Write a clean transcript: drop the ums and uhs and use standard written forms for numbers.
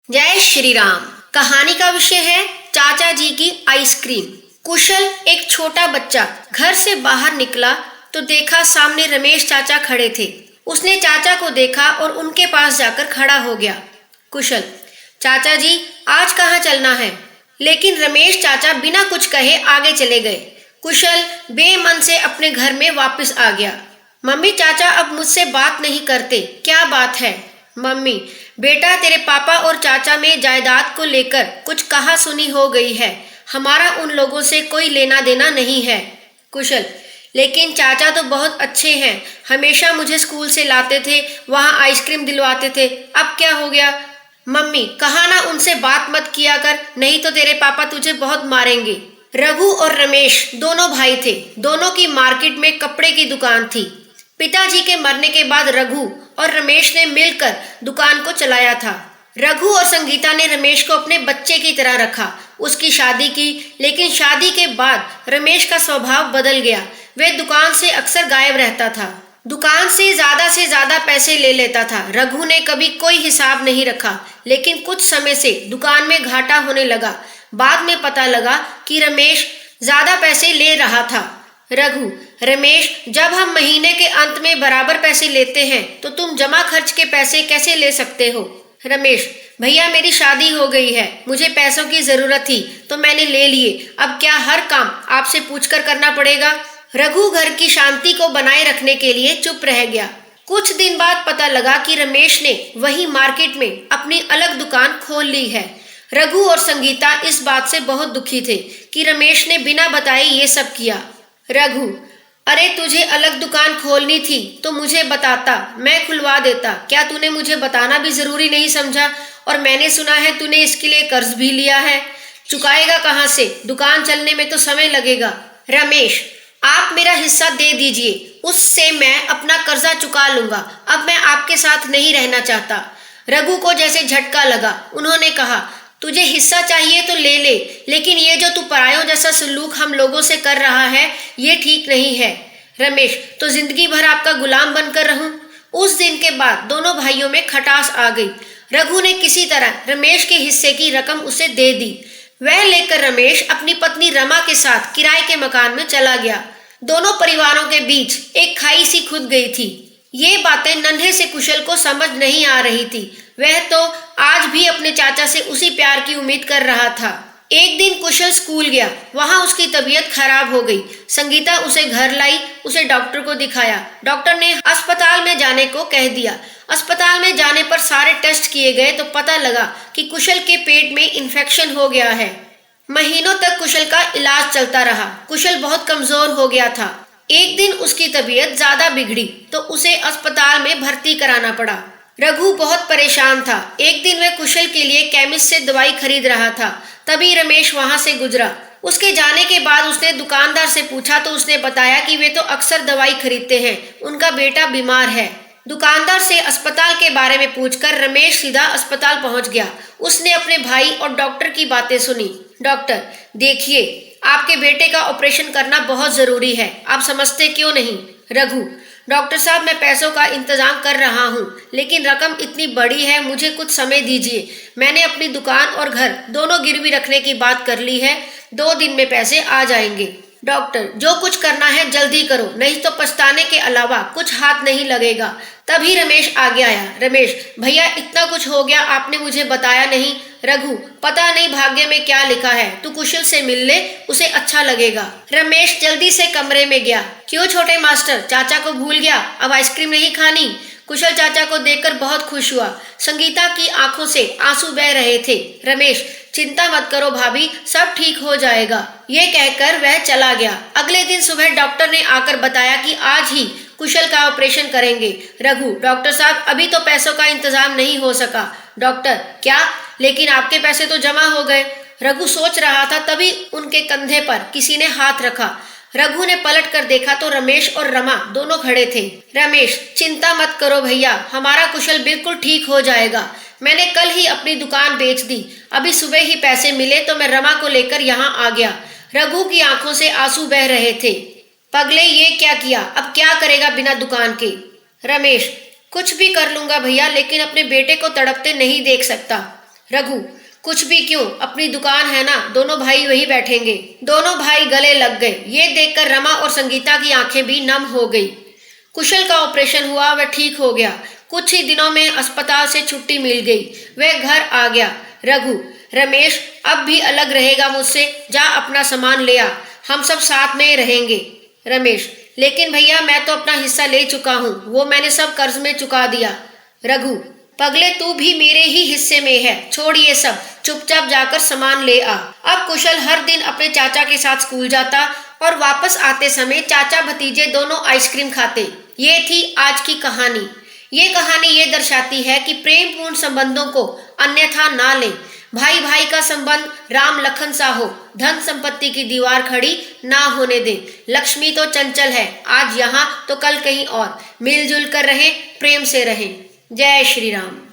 जय श्री राम। कहानी का विषय है चाचा जी की आइसक्रीम। कुशल एक छोटा बच्चा घर से बाहर निकला तो देखा सामने रमेश चाचा खड़े थे। उसने चाचा को देखा और उनके पास जाकर खड़ा हो गया। कुशल: चाचा जी, आज कहाँ चलना है? लेकिन रमेश चाचा बिना कुछ कहे आगे चले गए। कुशल बेमन से अपने घर में वापस आ गया। मम्मी, चाचा अब मुझसे बात नहीं करते, क्या बात है? मम्मी: बेटा, तेरे पापा और चाचा में जायदाद को लेकर कुछ कहा सुनी हो गई है। हमारा उन लोगों से कोई लेना देना नहीं है। कुशल: लेकिन चाचा तो बहुत अच्छे हैं, हमेशा मुझे स्कूल से लाते थे, वहाँ आइसक्रीम दिलवाते थे, अब क्या हो गया? मम्मी: कहा ना उनसे बात मत किया कर, नहीं तो तेरे पापा तुझे बहुत मारेंगे। रघु और रमेश दोनों भाई थे। दोनों की मार्केट में कपड़े की दुकान थी। पिताजी के मरने के बाद रघु और रमेश ने मिलकर दुकान को चलाया था। रघु और संगीता ने रमेश को अपने बच्चे की तरह रखा, उसकी शादी की। लेकिन शादी के बाद रमेश का स्वभाव बदल गया। वह दुकान से अक्सर गायब रहता था, दुकान से ज्यादा पैसे ले लेता था। रघु ने कभी कोई हिसाब नहीं रखा, लेकिन कुछ समय से दुकान में घाटा होने लगा। बाद में पता लगा कि रमेश ज्यादा पैसे ले रहा था। रघु: रमेश, जब हम महीने के अंत में बराबर पैसे लेते हैं तो तुम जमा खर्च के पैसे कैसे ले सकते हो? रमेश: भैया, मेरी शादी हो गई है, मुझे पैसों की जरूरत थी तो मैंने ले लिए। अब क्या हर काम आपसे पूछकर करना पड़ेगा? रघु घर की शांति को बनाए रखने के लिए चुप रह गया। कुछ दिन बाद पता लगा कि रमेश ने वही मार्केट में अपनी अलग दुकान खोल ली है। रघु और संगीता इस बात से बहुत दुखी थे कि रमेश ने बिना बताए ये सब किया। रघु: अरे, तुझे अलग दुकान खोलनी थी तो मुझे बताता, मैं खुलवा देता। क्या तूने मुझे बताना भी जरूरी नहीं समझा? और मैंने सुना है तूने इसके लिए कर्ज भी लिया है, चुकाएगा कहाँ से? दुकान चलने में तो समय लगेगा। रमेश: आप मेरा हिस्सा दे दीजिए, उससे मैं अपना कर्जा चुका लूंगा। अब मैं आपके साथ नहीं रहना चाहता। रघु को जैसे झटका लगा। उन्होंने कहा, तुझे हिस्सा चाहिए तो ले ले, लेकिन ये जो तू परायों जैसा सलूक हम लोगों से कर रहा है, ये ठीक नहीं है। रमेश: तो जिंदगी भर आपका गुलाम बनकर रहूं? उस दिन के बाद दोनों भाइयों में खटास आ गई। रघु ने किसी तरह रमेश के हिस्से की रकम उसे दे दी। वह लेकर रमेश अपनी पत्नी रमा के साथ किराए के मकान में चला गया। दोनों परिवारों के बीच एक खाई सी खुद गई थी। ये बातें नन्हे से कुशल को समझ नहीं आ रही थी। वह तो आज भी अपने चाचा से उसी प्यार की उम्मीद कर रहा था। एक दिन कुशल स्कूल गया, वहां उसकी तबीयत खराब हो गई। संगीता उसे घर लाई, उसे डॉक्टर को दिखाया। डॉक्टर ने अस्पताल में जाने को कह दिया। अस्पताल में जाने पर सारे टेस्ट किए गए तो पता लगा कि कुशल के पेट में इन्फेक्शन हो गया है। महीनों तक कुशल का इलाज चलता रहा। कुशल बहुत कमजोर हो गया था। एक दिन उसकी तबीयत ज्यादा बिगड़ी तो उसे अस्पताल में भर्ती कराना पड़ा। रघु बहुत परेशान था। एक दिन वह कुशल के लिए केमिस्ट से दवाई खरीद रहा था, तभी रमेश वहां से गुजरा। उसके जाने के बाद उसने दुकानदार से पूछा तो उसने बताया कि वे तो अक्सर दवाई खरीदते हैं, उनका बेटा बीमार है। दुकानदार से अस्पताल के बारे में पूछकर रमेश सीधा अस्पताल पहुंच गया। उसने अपने भाई और डॉक्टर की बातें सुनी। डॉक्टर: देखिए, आपके बेटे का ऑपरेशन करना बहुत जरूरी है, आप समझते क्यों नहीं? रघु: डॉक्टर साहब, मैं पैसों का इंतजाम कर रहा हूँ, लेकिन रकम इतनी बड़ी है, मुझे कुछ समय दीजिए। मैंने अपनी दुकान और घर दोनों गिरवी रखने की बात कर ली है, 2 दिन में पैसे आ जाएंगे। डॉक्टर: जो कुछ करना है जल्दी करो, नहीं तो पछताने के अलावा कुछ हाथ नहीं लगेगा। तभी रमेश आगे आया। रमेश: भैया, इतना कुछ हो गया, आपने मुझे बताया नहीं। रघु: पता नहीं भाग्य में क्या लिखा है, तू कुशल से मिल ले, उसे अच्छा लगेगा। रमेश जल्दी से कमरे में गया। क्यों छोटे मास्टर, चाचा को भूल गया? अब आइसक्रीम नहीं खानी? कुशल चाचा को देखकर बहुत खुश हुआ। संगीता की आंखों से आंसू बह रहे थे। रमेश: चिंता मत करो भाभी, सब ठीक हो जाएगा। ये कहकर वह चला गया। अगले दिन सुबह डॉक्टर ने आकर बताया कि आज ही कुशल का ऑपरेशन करेंगे। रघु: डॉक्टर साहब, अभी तो पैसों का इंतजाम नहीं हो सका। डॉक्टर: क्या? लेकिन आपके पैसे तो जमा हो गए। रघु सोच रहा था, तभी उनके कंधे पर किसी ने हाथ रखा। रघु ने पलट कर देखा तो रमेश और रमा दोनों खड़े थे। रमेश: चिंता मत करो भैया, हमारा कुशल बिल्कुल ठीक हो जाएगा। मैंने कल ही अपनी दुकान बेच दी, अभी सुबह ही पैसे मिले तो मैं रमा को लेकर यहाँ आ गया। रघु की आंखों से आंसू बह रहे थे। पगले, ये क्या किया? अब क्या करेगा बिना दुकान के? रमेश: कुछ भी कर लूंगा भैया, लेकिन अपने बेटे को तड़पते नहीं देख सकता। रघु, कुछ भी क्यों, अपनी दुकान है ना, दोनों भाई वही बैठेंगे। दोनों भाई गले लग गए। ये देखकर रमा और संगीता की आंखें भी नम हो गई। कुशल का ऑपरेशन हुआ, वह ठीक हो गया। कुछ ही दिनों में अस्पताल से छुट्टी मिल गई। वह घर आ गया। रघु, रमेश अब भी अलग रहेगा मुझसे, जा अपना सामान ले आ, हम सब साथ में रहेंगे। रमेश, लेकिन भैया मैं तो अपना हिस्सा ले चुका हूँ, वो मैंने सब कर्ज में चुका दिया। रघु, पगले तू भी मेरे ही हिस्से में है, छोड़ ये सब, चुपचाप जाकर सामान ले आ। अब कुशल हर दिन अपने चाचा के साथ स्कूल जाता और वापस आते समय चाचा भतीजे दोनों आइसक्रीम खाते। ये थी आज की कहानी। ये कहानी ये दर्शाती है कि प्रेम पूर्ण संबंधों को अन्यथा ना लें। भाई भाई का संबंध राम लखन सा हो, धन संपत्ति की दीवार खड़ी ना होने दें। लक्ष्मी तो चंचल है, आज यहाँ तो कल कहीं और। मिलजुल कर रहें, प्रेम से रहें। जय श्री राम।